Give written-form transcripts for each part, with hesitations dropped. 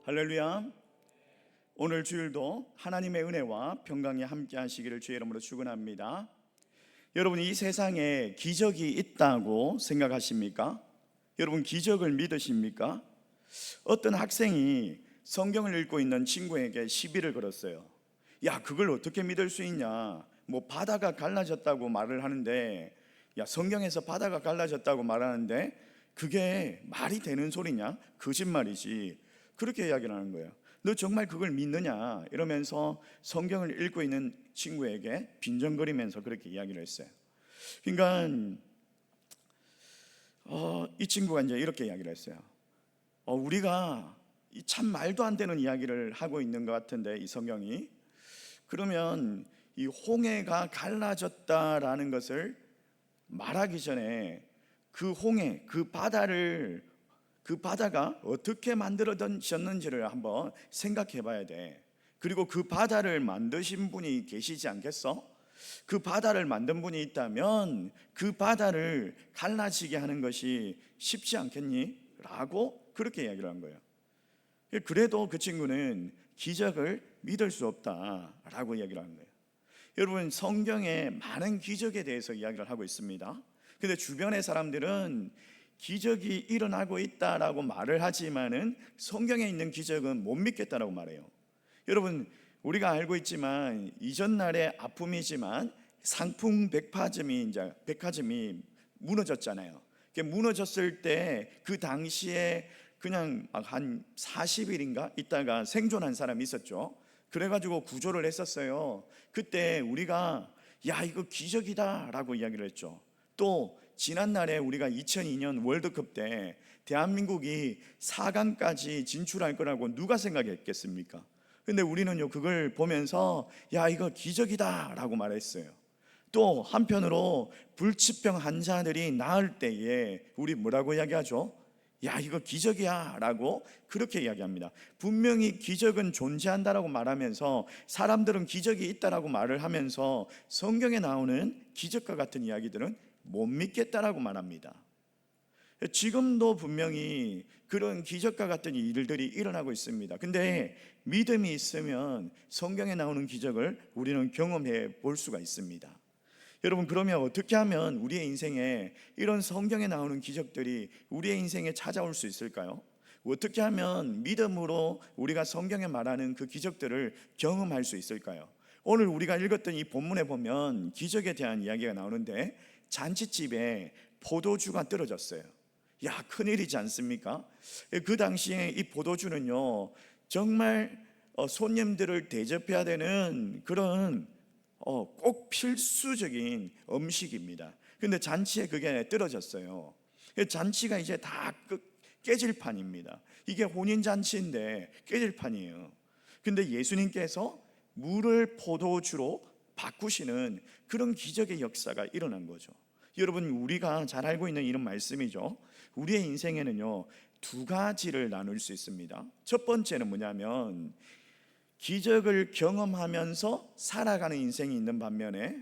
할렐루야. 오늘 주일도 하나님의 은혜와 평강이 함께 하시기를 주의 이름으로 축원합니다. 여러분, 이 세상에 기적이 있다고 생각하십니까? 여러분, 기적을 믿으십니까? 어떤 학생이 성경을 읽고 있는 친구에게 시비를 걸었어요. 야, 그걸 어떻게 믿을 수 있냐? 뭐 바다가 갈라졌다고 말을 하는데, 야, 성경에서 바다가 갈라졌다고 말하는데 그게 말이 되는 소리냐? 거짓말이지. 그렇게 이야기를 하는 거예요. 너 정말 그걸 믿느냐? 이러면서 성경을 읽고 있는 친구에게 빈정거리면서 그렇게 이야기를 했어요. 그러니까 이 친구가 이제 이렇게 이야기를 했어요. 우리가 참 말도 안 되는 이야기를 하고 있는 것 같은데, 이 성경이 그러면 이 홍해가 갈라졌다라는 것을 말하기 전에 그 홍해, 그 바다가 어떻게 만들어졌는지를 한번 생각해 봐야 돼. 그리고 그 바다를 만드신 분이 계시지 않겠어? 그 바다를 만든 분이 있다면 그 바다를 갈라지게 하는 것이 쉽지 않겠니? 라고 그렇게 이야기를 한 거예요. 그래도 그 친구는 기적을 믿을 수 없다라고 이야기를 한 거예요. 여러분, 성경에 많은 기적에 대해서 이야기를 하고 있습니다. 근데 주변의 사람들은 기적이 일어나고 있다라고 말을 하지만은 성경에 있는 기적은 못 믿겠다라고 말해요. 여러분, 우리가 알고 있지만 이전 날의 아픔이지만 상풍 백화점이 무너졌잖아요. 무너졌을 때 그 당시에 그냥 한 40일인가 있다가 생존한 사람이 있었죠. 그래가지고 구조를 했었어요. 그때 우리가 야, 이거 기적이다 라고 이야기를 했죠. 또 지난날에 우리가 2002년 월드컵 때 대한민국이 4강까지 진출할 거라고 누가 생각했겠습니까? 근데 우리는요, 그걸 보면서 야, 이거 기적이다 라고 말했어요. 또 한편으로 불치병 환자들이 나을 때에 우리 뭐라고 이야기하죠? 야, 이거 기적이야 라고 그렇게 이야기합니다. 분명히 기적은 존재한다라고 말하면서 사람들은 기적이 있다라고 말을 하면서 성경에 나오는 기적과 같은 이야기들은 못 믿겠다라고 말합니다. 지금도 분명히 그런 기적과 같은 일들이 일어나고 있습니다. 근데 믿음이 있으면 성경에 나오는 기적을 우리는 경험해 볼 수가 있습니다. 여러분, 그러면 어떻게 하면 우리의 인생에 이런 성경에 나오는 기적들이 우리의 인생에 찾아올 수 있을까요? 어떻게 하면 믿음으로 우리가 성경에 말하는 그 기적들을 경험할 수 있을까요? 오늘 우리가 읽었던 이 본문에 보면 기적에 대한 이야기가 나오는데, 잔치집에 포도주가 떨어졌어요. 야, 큰일이지 않습니까? 그 당시에 이 포도주는요, 정말 손님들을 대접해야 되는 그런 꼭 필수적인 음식입니다. 근데 잔치에 그게 떨어졌어요. 잔치가 이제 다 깨질 판입니다. 이게 혼인잔치인데 깨질 판이에요. 근데 예수님께서 물을 포도주로 바꾸시는 그런 기적의 역사가 일어난 거죠. 여러분, 우리가 잘 알고 있는 이런 말씀이죠. 우리의 인생에는요, 두 가지를 나눌 수 있습니다. 첫 번째는 뭐냐면, 기적을 경험하면서 살아가는 인생이 있는 반면에,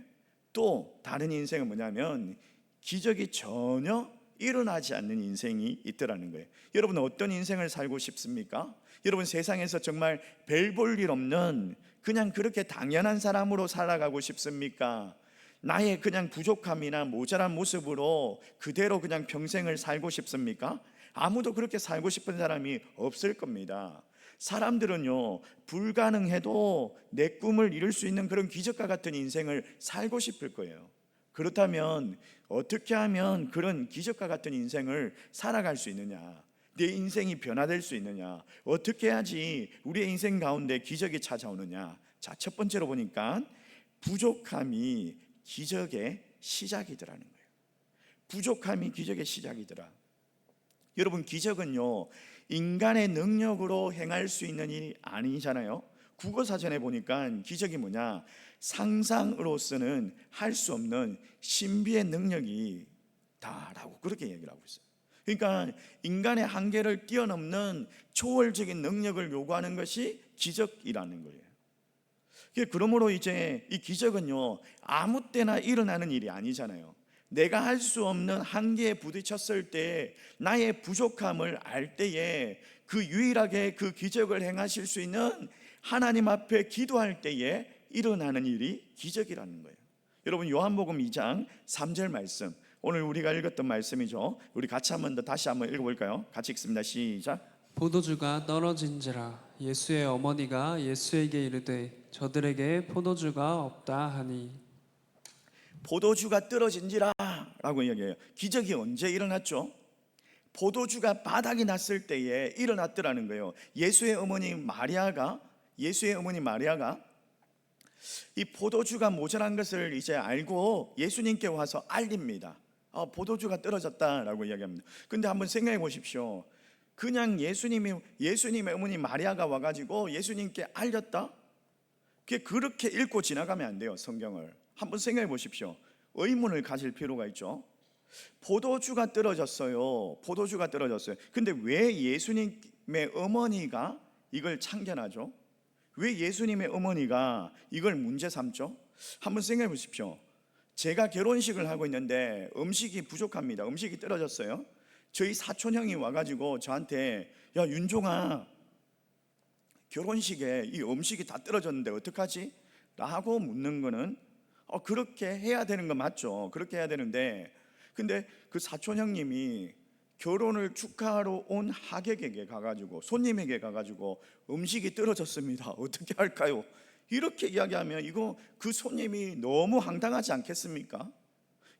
또 다른 인생은 뭐냐면 기적이 전혀 일어나지 않는 인생이 있더라는 거예요. 여러분, 어떤 인생을 살고 싶습니까? 여러분, 세상에서 정말 별 볼 일 없는 그냥 그렇게 당연한 사람으로 살아가고 싶습니까? 나의 그냥 부족함이나 모자란 모습으로 그대로 그냥 평생을 살고 싶습니까? 아무도 그렇게 살고 싶은 사람이 없을 겁니다. 사람들은요, 불가능해도 내 꿈을 이룰 수 있는 그런 기적과 같은 인생을 살고 싶을 거예요. 그렇다면 어떻게 하면 그런 기적과 같은 인생을 살아갈 수 있느냐? 내 인생이 변화될 수 있느냐? 어떻게 해야지 우리의 인생 가운데 기적이 찾아오느냐? 자, 첫 번째로 보니까 부족함이 기적의 시작이더라는 거예요. 부족함이 기적의 시작이더라. 여러분, 기적은요, 인간의 능력으로 행할 수 있는 일이 아니잖아요. 국어사전에 보니까 기적이 뭐냐? 상상으로서는 할 수 없는 신비의 능력이 다라고 그렇게 얘기를 하고 있어요. 그러니까 인간의 한계를 뛰어넘는 초월적인 능력을 요구하는 것이 기적이라는 거예요. 그러므로 이제 이 기적은요, 아무 때나 일어나는 일이 아니잖아요. 내가 할 수 없는 한계에 부딪혔을 때, 나의 부족함을 알 때에 그 유일하게 그 기적을 행하실 수 있는 하나님 앞에 기도할 때에 일어나는 일이 기적이라는 거예요. 여러분, 요한복음 2장 3절 말씀, 오늘 우리가 읽었던 말씀이죠. 우리 같이 한번 더 다시 한번 읽어볼까요? 같이 읽습니다. 시작. 포도주가 떨어진지라 예수의 어머니가 예수에게 이르되 저들에게 포도주가 없다 하니. 포도주가 떨어진지라 라고 이야기해요. 기적이 언제 일어났죠? 포도주가 바닥이 났을 때에 일어났더라는 거예요. 예수의 어머니 마리아가 이 포도주가 모자란 것을 이제 알고 예수님께 와서 알립니다. 포도주가 떨어졌다라고 이야기합니다. 근데 한번 생각해 보십시오. 그냥 예수님의 어머니 마리아가 와가지고 예수님께 알렸다? 그렇게 읽고 지나가면 안 돼요. 성경을 한번 생각해 보십시오. 의문을 가질 필요가 있죠. 포도주가 떨어졌어요. 근데 왜 예수님의 어머니가 이걸 참견하죠? 왜 예수님의 어머니가 이걸 문제 삼죠? 한번 생각해 보십시오. 제가 결혼식을 하고 있는데 음식이 부족합니다. 음식이 떨어졌어요. 저희 사촌형이 와가지고 저한테, 야 윤종아, 결혼식에 이 음식이 다 떨어졌는데 어떡하지? 라고 묻는 거는 그렇게 해야 되는 거 맞죠? 그렇게 해야 되는데, 근데 그 사촌형님이 결혼을 축하하러 온 하객에게 가가지고, 손님에게 가가지고 음식이 떨어졌습니다. 어떻게 할까요? 이렇게 이야기하면 이거 그 손님이 너무 황당하지 않겠습니까?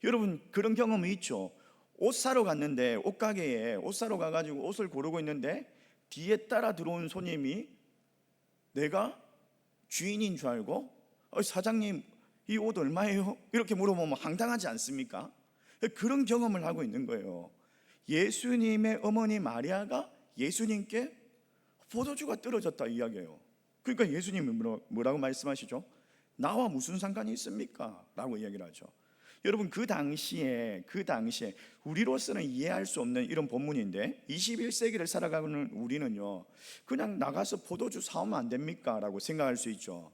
여러분, 그런 경험이 있죠. 옷 사러 갔는데, 옷가게에 옷 사러 가가지고 옷을 고르고 있는데 뒤에 따라 들어온 손님이 내가 주인인 줄 알고 사장님 이 옷 얼마예요? 이렇게 물어보면 황당하지 않습니까? 그런 경험을 하고 있는 거예요. 예수님의 어머니 마리아가 예수님께 포도주가 떨어졌다 이야기해요. 그러니까 예수님이 뭐라고 말씀하시죠? 나와 무슨 상관이 있습니까? 라고 이야기를 하죠. 여러분, 그 당시에 우리로서는 이해할 수 없는 이런 본문인데, 21세기를 살아가는 우리는요, 그냥 나가서 포도주 사오면 안 됩니까? 라고 생각할 수 있죠.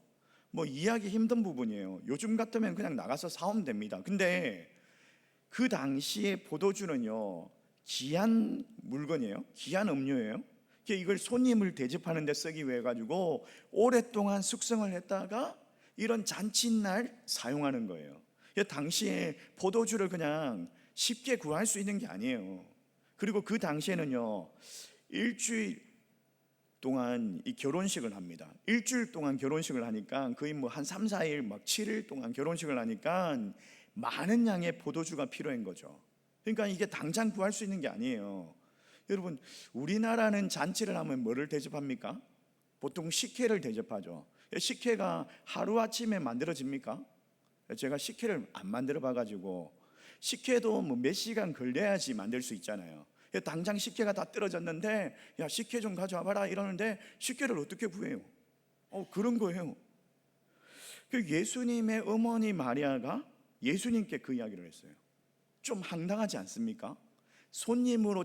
뭐 이해하기 힘든 부분이에요. 요즘 같으면 그냥 나가서 사오면 됩니다. 근데 그 당시에 포도주는요, 귀한 물건이에요. 귀한 음료예요. 이걸 손님을 대접하는 데 쓰기 위해 가지고 오랫동안 숙성을 했다가 이런 잔칫날 사용하는 거예요. 당시에 포도주를 그냥 쉽게 구할 수 있는 게 아니에요. 그리고 그 당시에는요, 일주일 동안 이 결혼식을 합니다. 일주일 동안 결혼식을 하니까 거의 뭐 한 3, 4일 막 7일 동안 결혼식을 하니까 많은 양의 포도주가 필요한 거죠. 그러니까 이게 당장 구할 수 있는 게 아니에요. 여러분, 우리나라는 잔치를 하면 뭐를 대접합니까? 보통 식혜를 대접하죠. 식혜가 하루아침에 만들어집니까? 제가 식혜를 안 만들어 봐가지고, 식혜도 뭐 몇 시간 걸려야지 만들 수 있잖아요. 당장 식혜가 다 떨어졌는데 야 식혜 좀 가져와 봐라 이러는데 식혜를 어떻게 구해요? 그런 거예요. 예수님의 어머니 마리아가 예수님께 그 이야기를 했어요. 좀 황당하지 않습니까? 손님으로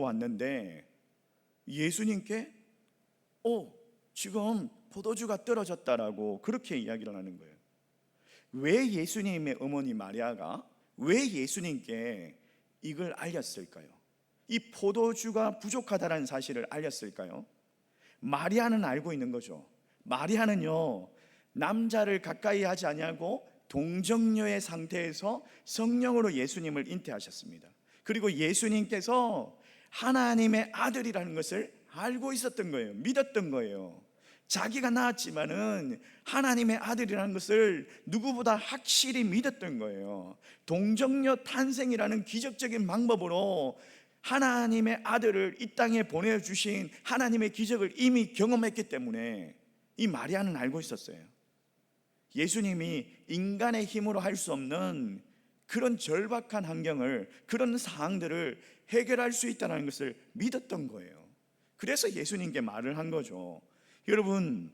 왔는데 예수님께 지금 포도주가 떨어졌다라고 그렇게 이야기를 하는 거예요. 왜 예수님의 어머니 마리아가 왜 예수님께 이걸 알렸을까요? 이 포도주가 부족하다는 사실을 알렸을까요? 마리아는 알고 있는 거죠. 마리아는요, 남자를 가까이 하지 아니하고 동정녀의 상태에서 성령으로 예수님을 잉태하셨습니다. 그리고 예수님께서 하나님의 아들이라는 것을 알고 있었던 거예요. 믿었던 거예요. 자기가 낳았지만은 하나님의 아들이라는 것을 누구보다 확실히 믿었던 거예요. 동정녀 탄생이라는 기적적인 방법으로 하나님의 아들을 이 땅에 보내주신 하나님의 기적을 이미 경험했기 때문에 이 마리아는 알고 있었어요. 예수님이 인간의 힘으로 할 수 없는 그런 절박한 환경을, 그런 상황들을 해결할 수 있다는 것을 믿었던 거예요. 그래서 예수님께 말을 한 거죠. 여러분,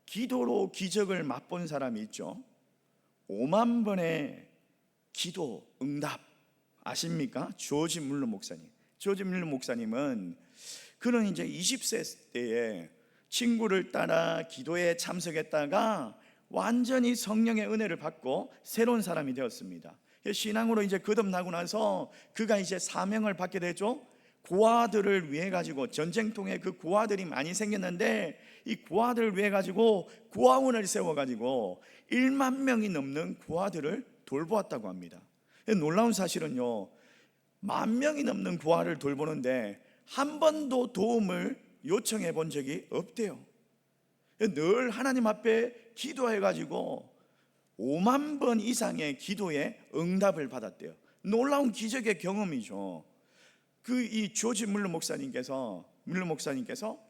기도로 기적을 맛본 사람이 있죠. 5만 번의 기도 응답 아십니까? 조지 물러 목사님은 그는 이제 20세 때에 친구를 따라 기도에 참석했다가 완전히 성령의 은혜를 받고 새로운 사람이 되었습니다. 신앙으로 이제 거듭나고 나서 그가 이제 사명을 받게 되죠. 고아들을 위해 가지고 전쟁통에 그 고아들이 많이 생겼는데 이 고아들을 위해 가지고 고아원을 세워 가지고 1만 명이 넘는 고아들을 돌보았다고 합니다. 놀라운 사실은요, 10,000명이 넘는 고아를 돌보는데 한 번도 도움을 요청해 본 적이 없대요. 늘 하나님 앞에 기도해 가지고 5만 번 이상의 기도에 응답을 받았대요. 놀라운 기적의 경험이죠. 이 조지 물러 목사님께서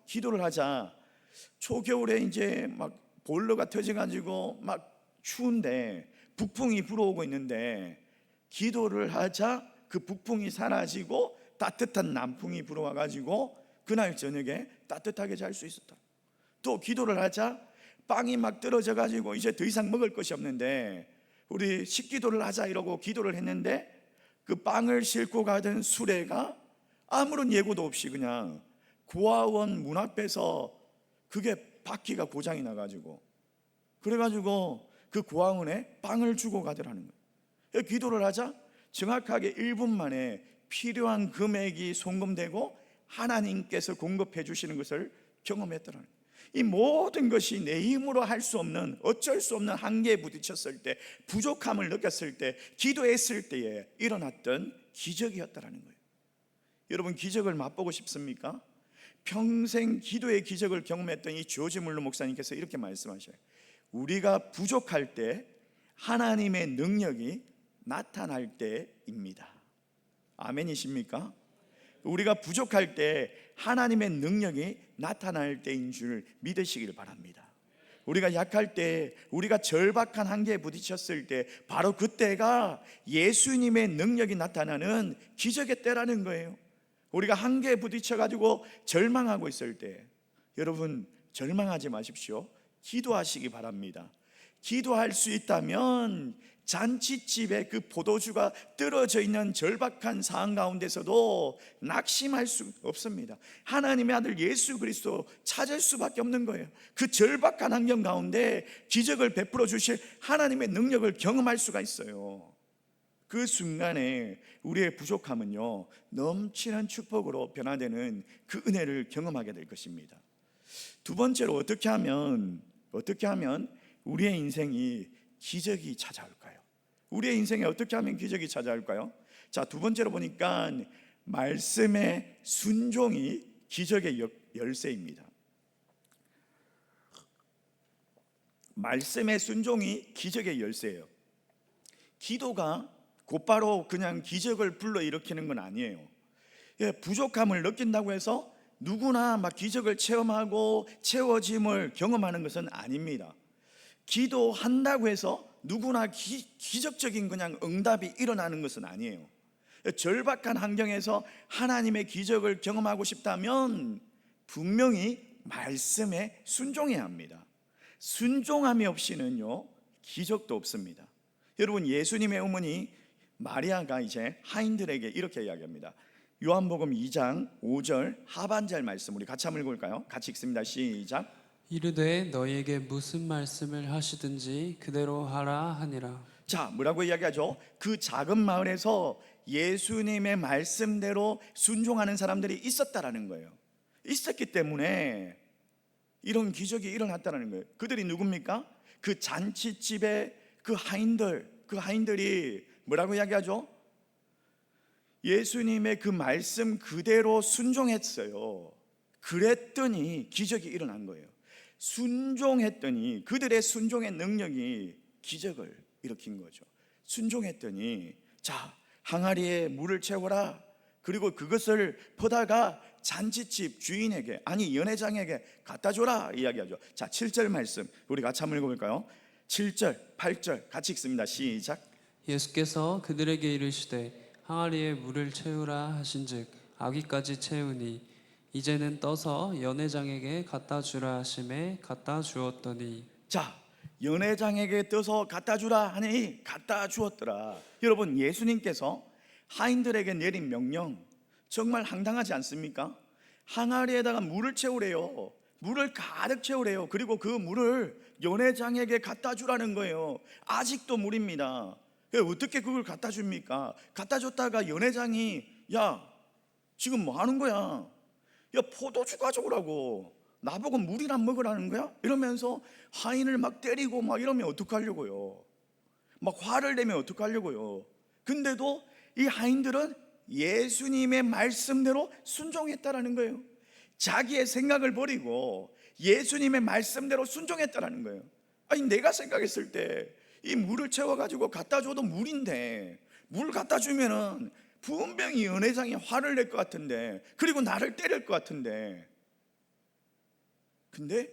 기도를 하자 초겨울에 이제 막 보일러가 터져 가지고 막 추운데 북풍이 불어오고 있는데 기도를 하자 그 북풍이 사라지고 따뜻한 남풍이 불어와 가지고 그날 저녁에 따뜻하게 잘 수 있었다. 또 기도를 하자 빵이 막 떨어져 가지고 이제 더 이상 먹을 것이 없는데 우리 식기도를 하자 이러고 기도를 했는데 그 빵을 싣고 가던 수레가 아무런 예고도 없이 그냥 고아원 문 앞에서 그게 바퀴가 고장이 나가지고 그래가지고 그 고아원에 빵을 주고 가더라는 거예요. 기도를 하자 정확하게 1분 만에 필요한 금액이 송금되고 하나님께서 공급해 주시는 것을 경험했더라는 거예요. 이 모든 것이 내 힘으로 할 수 없는 어쩔 수 없는 한계에 부딪혔을 때, 부족함을 느꼈을 때, 기도했을 때에 일어났던 기적이었다라는 거예요. 여러분, 기적을 맛보고 싶습니까? 평생 기도의 기적을 경험했던 이 조지 물러 목사님께서 이렇게 말씀하셔요. 우리가 부족할 때 하나님의 능력이 나타날 때입니다. 아멘이십니까? 우리가 부족할 때 하나님의 능력이 나타날 때인 줄 믿으시길 바랍니다. 우리가 약할 때, 우리가 절박한 한계에 부딪혔을 때 바로 그때가 예수님의 능력이 나타나는 기적의 때라는 거예요. 우리가 한계에 부딪혀가지고 절망하고 있을 때 여러분 절망하지 마십시오. 기도하시기 바랍니다. 기도할 수 있다면 잔치집에 그 포도주가 떨어져 있는 절박한 상황 가운데서도 낙심할 수 없습니다. 하나님의 아들 예수 그리스도 찾을 수밖에 없는 거예요. 그 절박한 환경 가운데 기적을 베풀어 주실 하나님의 능력을 경험할 수가 있어요. 그 순간에 우리의 부족함은요 넘치는 축복으로 변화되는 그 은혜를 경험하게 될 것입니다. 두 번째로 어떻게 하면 우리의 인생이 기적이 찾아올까요? 우리의 인생에 어떻게 하면 기적이 찾아올까요? 자, 두 번째로 보니까 말씀의 순종이 기적의 열쇠입니다. 말씀의 순종이 기적의 열쇠예요. 기도가 곧바로 그냥 기적을 불러일으키는 건 아니에요. 부족함을 느낀다고 해서 누구나 막 기적을 체험하고 채워짐을 경험하는 것은 아닙니다. 기도한다고 해서 누구나 기적적인 그냥 응답이 일어나는 것은 아니에요. 절박한 환경에서 하나님의 기적을 경험하고 싶다면 분명히 말씀에 순종해야 합니다. 순종함이 없이는요 기적도 없습니다. 여러분, 예수님의 어머니 마리아가 이제 하인들에게 이렇게 이야기합니다. 요한복음 2장 5절 하반절 말씀 우리 같이 한번 읽어볼까요? 같이 읽습니다. 시작. 이르되 너희에게 무슨 말씀을 하시든지 그대로 하라 하니라. 자, 뭐라고 이야기하죠? 그 작은 마을에서 예수님의 말씀대로 순종하는 사람들이 있었다라는 거예요. 있었기 때문에 이런 기적이 일어났다는 거예요. 그들이 누굽니까? 그 잔치집의 그 하인들이 뭐라고 이야기하죠? 예수님의 그 말씀 그대로 순종했어요. 그랬더니 기적이 일어난 거예요. 순종했더니 그들의 순종의 능력이 기적을 일으킨 거죠. 순종했더니 자, 항아리에 물을 채워라. 그리고 그것을 퍼다가 잔치집 주인에게, 아니 연회장에게 갖다 줘라 이야기하죠. 자, 7절 말씀 우리 같이 한번 읽어볼까요? 7절, 8절 같이 읽습니다. 시작. 예수께서 그들에게 이르시되 항아리에 물을 채우라 하신즉 아귀까지 채우니 이제는 떠서 연회장에게 갖다 주라 하심에 갖다 주었더니. 자, 연회장에게 떠서 갖다 주라 하니 갖다 주었더라. 여러분, 예수님께서 하인들에게 내린 명령 정말 황당하지 않습니까? 항아리에다가 물을 채우래요. 물을 가득 채우래요. 그리고 그 물을 연회장에게 갖다 주라는 거예요. 아직도 물입니다. 어떻게 그걸 갖다 줍니까? 갖다 줬다가 연회장이 야, 지금 뭐 하는 거야? 야, 포도주 가져오라고. 나보고 물이나 먹으라는 거야? 이러면서 하인을 막 때리고 막 이러면 어떡하려고요? 막 화를 내면 어떡하려고요? 근데도 이 하인들은 예수님의 말씀대로 순종했다라는 거예요. 자기의 생각을 버리고 예수님의 말씀대로 순종했다라는 거예요. 아니, 내가 생각했을 때 이 물을 채워가지고 갖다 줘도 물인데, 물 갖다 주면은 분명히 연회장이 화를 낼 것 같은데, 그리고 나를 때릴 것 같은데, 근데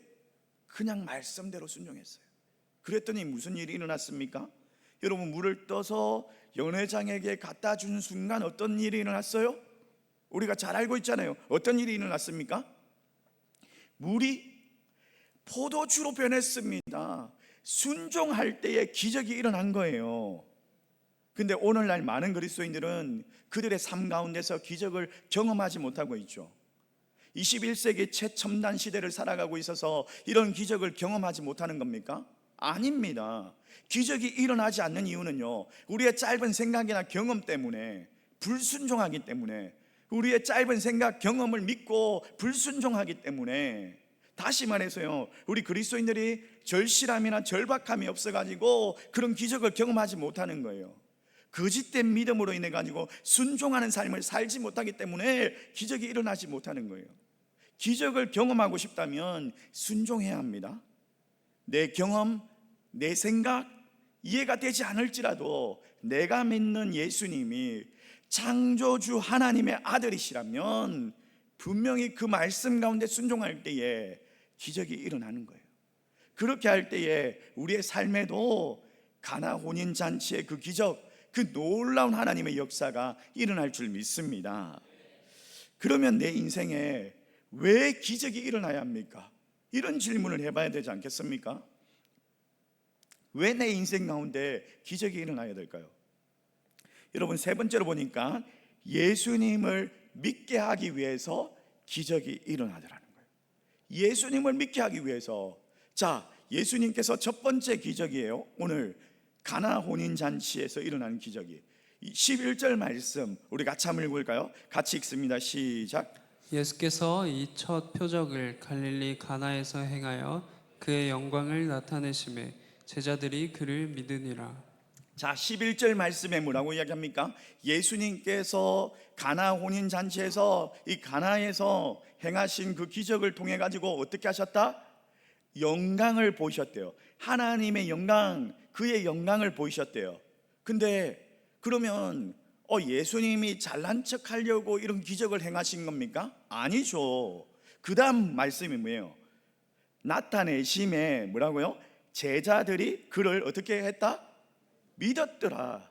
그냥 말씀대로 순종했어요. 그랬더니 무슨 일이 일어났습니까? 여러분, 물을 떠서 연회장에게 갖다 준 순간 어떤 일이 일어났어요? 우리가 잘 알고 있잖아요. 어떤 일이 일어났습니까? 물이 포도주로 변했습니다. 순종할 때에 기적이 일어난 거예요. 근데 오늘날 많은 그리스도인들은 그들의 삶 가운데서 기적을 경험하지 못하고 있죠. 21세기 최첨단 시대를 살아가고 있어서 이런 기적을 경험하지 못하는 겁니까? 아닙니다. 기적이 일어나지 않는 이유는요, 우리의 짧은 생각이나 경험 때문에, 불순종하기 때문에, 우리의 짧은 생각, 경험을 믿고 불순종하기 때문에, 다시 말해서요, 우리 그리스도인들이 절실함이나 절박함이 없어가지고 그런 기적을 경험하지 못하는 거예요. 거짓된 믿음으로 인해 가지고 순종하는 삶을 살지 못하기 때문에 기적이 일어나지 못하는 거예요. 기적을 경험하고 싶다면 순종해야 합니다. 내 경험, 내 생각 이해가 되지 않을지라도 내가 믿는 예수님이 창조주 하나님의 아들이시라면 분명히 그 말씀 가운데 순종할 때에 기적이 일어나는 거예요. 그렇게 할 때에 우리의 삶에도 가나 혼인잔치의 그 기적, 그 놀라운 하나님의 역사가 일어날 줄 믿습니다. 그러면 내 인생에 왜 기적이 일어나야 합니까? 이런 질문을 해봐야 되지 않겠습니까? 왜 내 인생 가운데 기적이 일어나야 될까요? 여러분, 세 번째로 보니까 예수님을 믿게 하기 위해서 기적이 일어나더라는 거예요. 예수님을 믿게 하기 위해서. 자, 예수님께서 첫 번째 기적이에요. 오늘 가나 혼인잔치에서 일어나는 기적이 11절 말씀 우리 같이 한번 읽을까요? 같이 읽습니다. 시작. 예수께서 이 첫 표적을 갈릴리 가나에서 행하여 그의 영광을 나타내심에 제자들이 그를 믿으니라. 자, 11절 말씀에 뭐라고 이야기합니까? 예수님께서 가나 혼인잔치에서 이 가나에서 행하신 그 기적을 통해 가지고 어떻게 하셨다? 영광을 보이셨대요. 하나님의 영광, 그의 영광을 보이셨대요. 근데 그러면 예수님이 잘난 척 하려고 이런 기적을 행하신 겁니까? 아니죠. 그 다음 말씀이 뭐예요? 나타내심에 뭐라고요? 제자들이 그를 어떻게 했다? 믿었더라.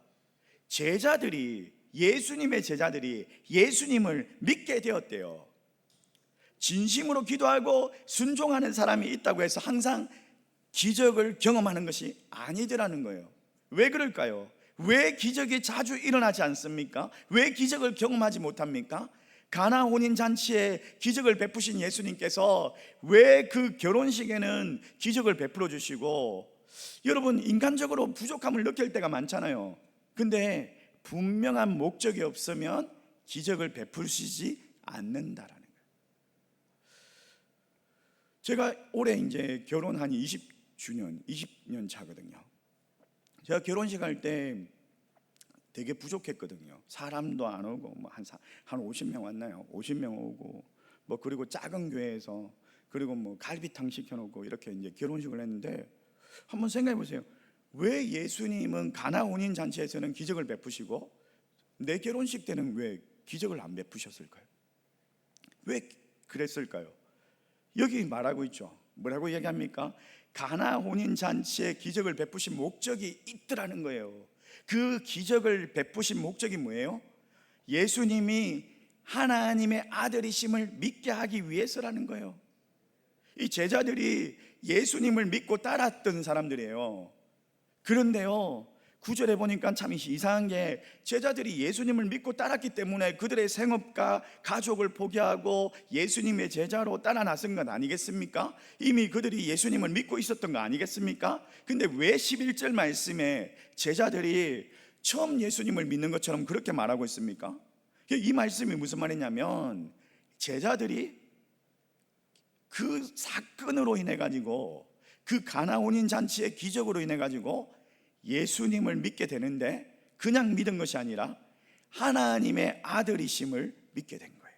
제자들이, 예수님의 제자들이 예수님을 믿게 되었대요. 진심으로 기도하고 순종하는 사람이 있다고 해서 항상 기적을 경험하는 것이 아니더라는 거예요. 왜 그럴까요? 왜 기적이 자주 일어나지 않습니까? 왜 기적을 경험하지 못합니까? 가나 혼인잔치에 기적을 베푸신 예수님께서 왜 그 결혼식에는 기적을 베풀어 주시고, 여러분, 인간적으로 부족함을 느낄 때가 많잖아요. 근데 분명한 목적이 없으면 기적을 베푸시지 않는다라는 거예요. 제가 올해 이제 결혼한 20년 차거든요. 제가 결혼식 할 때 되게 부족했거든요. 사람도 안 오고 한 50명 왔나요? 50명 오고 그리고 작은 교회에서 그리고 갈비탕 시켜놓고 이렇게 이제 결혼식을 했는데, 한번 생각해 보세요. 왜 예수님은 가나 혼인 잔치에서는 기적을 베푸시고 내 결혼식 때는 왜 기적을 안 베푸셨을까요? 왜 그랬을까요? 여기 말하고 있죠. 뭐라고 얘기합니까? 가나 혼인 잔치에 기적을 베푸신 목적이 있더라는 거예요. 그 기적을 베푸신 목적이 뭐예요? 예수님이 하나님의 아들이심을 믿게 하기 위해서라는 거예요. 이 제자들이 예수님을 믿고 따랐던 사람들이에요. 그런데요, 9절에 보니까 참 이상한 게, 제자들이 예수님을 믿고 따랐기 때문에 그들의 생업과 가족을 포기하고 예수님의 제자로 따라 나선 건 아니겠습니까? 이미 그들이 예수님을 믿고 있었던 거 아니겠습니까? 근데 왜 11절 말씀에 제자들이 처음 예수님을 믿는 것처럼 그렇게 말하고 있습니까? 이 말씀이 무슨 말이냐면 제자들이 그 사건으로 인해 가지고, 그 가나 혼인 잔치의 기적으로 인해 가지고 예수님을 믿게 되는데, 그냥 믿은 것이 아니라 하나님의 아들이심을 믿게 된 거예요.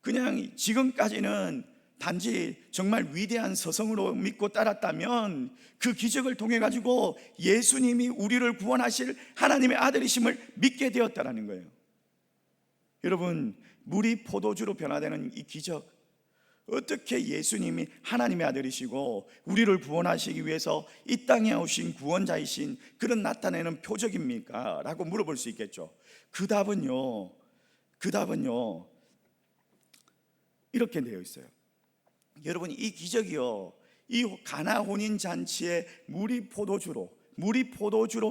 그냥 지금까지는 단지 정말 위대한 서성으로 믿고 따랐다면, 그 기적을 통해 가지고 예수님이 우리를 구원하실 하나님의 아들이심을 믿게 되었다라는 거예요. 여러분, 물이 포도주로 변화되는 이 기적, 어떻게 예수님이 하나님의 아들이시고 우리를 구원하시기 위해서 이 땅에 오신 구원자이신 그런 나타내는 표적입니까? 라고 물어볼 수 있겠죠. 그 답은요 이렇게 되어 있어요. 여러분, 이 기적이요, 이 가나 혼인 잔치에 물이 포도주로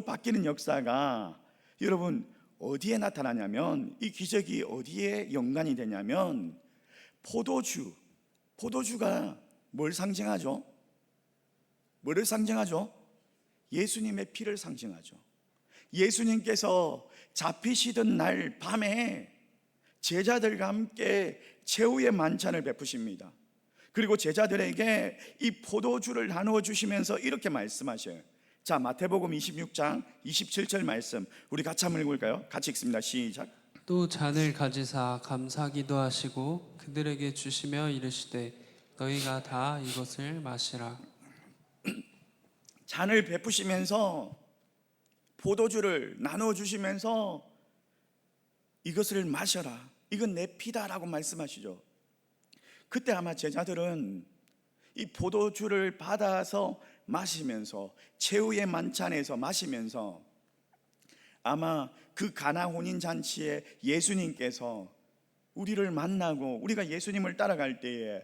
바뀌는 역사가 여러분 어디에 나타나냐면, 이 기적이 어디에 연관이 되냐면, 포도주가 뭘 상징하죠? 뭐를 상징하죠? 예수님의 피를 상징하죠. 예수님께서 잡히시던 날 밤에 제자들과 함께 최후의 만찬을 베푸십니다. 그리고 제자들에게 이 포도주를 나누어 주시면서 이렇게 말씀하셔요. 자, 마태복음 26장 27절 말씀 우리 같이 한번 읽을까요? 같이 읽습니다. 시작. 또 잔을 가지사 감사기도 하시고 그들에게 주시며 이르시되 너희가 다 이것을 마시라. 잔을 베푸시면서 포도주를 나누어 주시면서 이것을 마셔라, 이건 내 피다라고 말씀하시죠. 그때 아마 제자들은 이 포도주를 받아서 마시면서, 최후의 만찬에서 마시면서, 아마 그 가나 혼인 잔치에 예수님께서 우리를 만나고 우리가 예수님을 따라갈 때에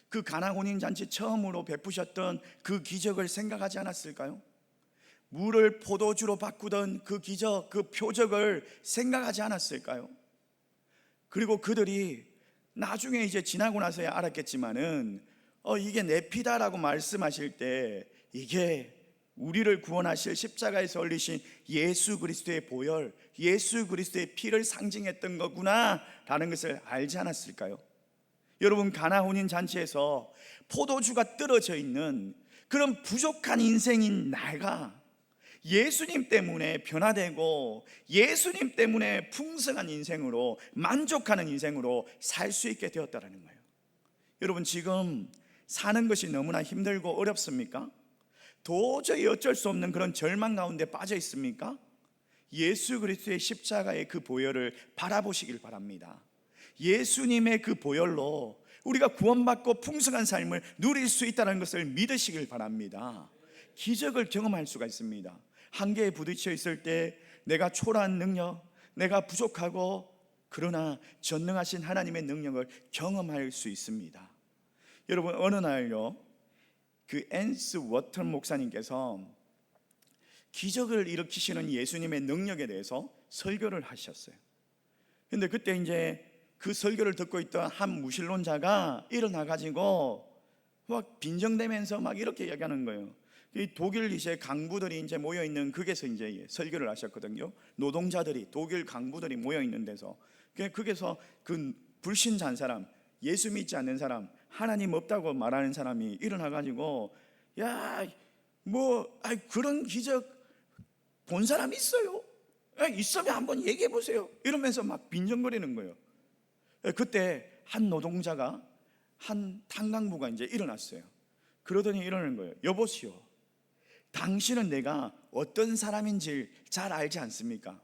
그 가나 혼인 잔치 처음으로 베푸셨던 그 기적을 생각하지 않았을까요? 물을 포도주로 바꾸던 그 기적, 그 표적을 생각하지 않았을까요? 그리고 그들이 나중에 이제 지나고 나서야 알았겠지만은 이게 내 피다라고 말씀하실 때 이게 우리를 구원하실 십자가에서 흘리신 예수 그리스도의 보혈, 예수 그리스도의 피를 상징했던 거구나 라는 것을 알지 않았을까요? 여러분, 가나 혼인 잔치에서 포도주가 떨어져 있는 그런 부족한 인생인 나가 예수님 때문에 변화되고 예수님 때문에 풍성한 인생으로, 만족하는 인생으로 살 수 있게 되었다는 거예요. 여러분, 지금 사는 것이 너무나 힘들고 어렵습니까? 도저히 어쩔 수 없는 그런 절망 가운데 빠져 있습니까? 예수 그리스도의 십자가의 그 보혈을 바라보시길 바랍니다. 예수님의 그 보혈로 우리가 구원받고 풍성한 삶을 누릴 수 있다는 것을 믿으시길 바랍니다. 기적을 경험할 수가 있습니다. 한계에 부딪혀 있을 때 내가 초라한 능력, 내가 부족하고 그러나 전능하신 하나님의 능력을 경험할 수 있습니다. 여러분, 어느 날요, 그 앤스 워턴 목사님께서 기적을 일으키시는 예수님의 능력에 대해서 설교를 하셨어요. 근데 그때 이제 그 설교를 듣고 있던 한 무신론자가 일어나 가지고 막 빈정대면서 막 이렇게 얘기하는 거예요. 이 독일 이제 강부들이 이제 모여 있는 극에서 이제 설교를 하셨거든요. 노동자들이, 독일 강부들이 모여 있는 데서, 거기서 그 불신자한 사람, 예수 믿지 않는 사람, 하나님 없다고 말하는 사람이 일어나 가지고 그런 기적 본 사람 있어요? 있으면 한번 얘기해 보세요. 이러면서 막 빈정거리는 거예요. 그때 한 노동자가, 한 탄광부가 이제 일어났어요. 그러더니 이러는 거예요. 여보시오, 당신은 내가 어떤 사람인지 잘 알지 않습니까?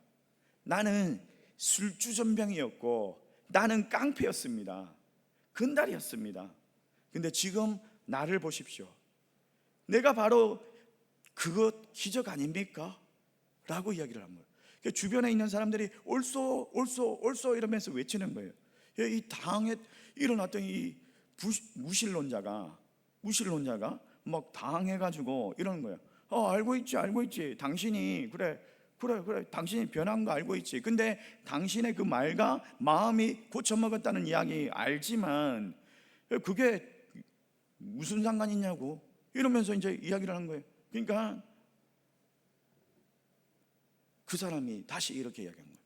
나는 술주전병이었고 나는 깡패였습니다. 근달이었습니다. 근데 지금 나를 보십시오. 내가 바로 그것 기적 아닙니까? 라고 이야기를 한 거예요. 주변에 있는 사람들이 옳소 옳소 옳소 이러면서 외치는 거예요. 이 당에 일어났던 이 무신론자가 막 당해가지고 이러는 거예요. 알고 있지 당신이 그래 당신이 변한 거 알고 있지. 근데 당신의 그 말과 마음이 고쳐먹었다는 이야기 알지만 그게 무슨 상관 있냐고 이러면서 이제 이야기를 하는 거예요. 그러니까 그 사람이 다시 이렇게 이야기한 거예요.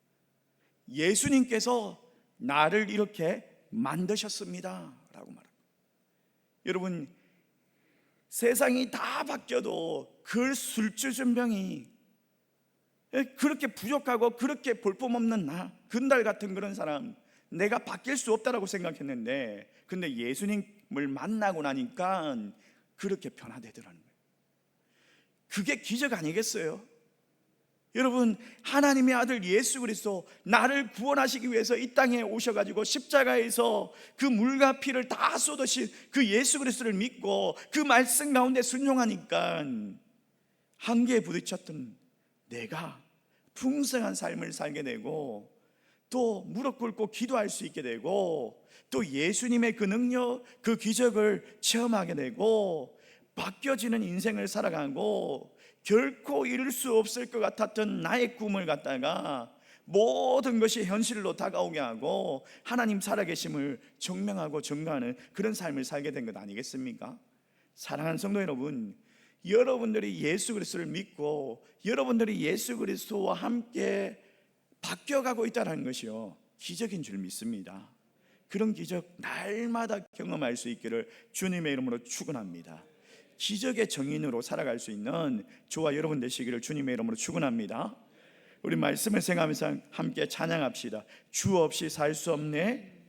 예수님께서 나를 이렇게 만드셨습니다 라고 말합니다. 여러분, 세상이 다 바뀌어도 그 술주전병이 그렇게 부족하고 그렇게 볼품없는 나, 근달 같은 그런 사람, 내가 바뀔 수 없다라고 생각했는데, 근데 예수님을 만나고 나니까 그렇게 변화되더라는 거예요. 그게 기적 아니겠어요? 여러분, 하나님의 아들 예수 그리스도 나를 구원하시기 위해서 이 땅에 오셔가지고 십자가에서 그 물과 피를 다 쏟으신 그 예수 그리스도를 믿고 그 말씀 가운데 순종하니까 한계에 부딪혔던 내가 풍성한 삶을 살게 되고, 또 무릎 꿇고 기도할 수 있게 되고, 또 예수님의 그 능력, 그 기적을 체험하게 되고, 바뀌어지는 인생을 살아가고, 결코 이룰 수 없을 것 같았던 나의 꿈을 갖다가 모든 것이 현실로 다가오게 하고 하나님 살아계심을 증명하고 증거하는 그런 삶을 살게 된 것 아니겠습니까? 사랑하는 성도 여러분, 여러분들이 예수 그리스도를 믿고 여러분들이 예수 그리스도와 함께 바뀌어가고 있다는 것이요, 기적인 줄 믿습니다. 그런 기적 날마다 경험할 수 있기를 주님의 이름으로 축원합니다. 기적의 정인으로 살아갈 수 있는 저와 여러분 되시기를 주님의 이름으로 축원합니다. 우리 말씀을 생각하면서 함께 찬양합시다. 주 없이 살 수 없네,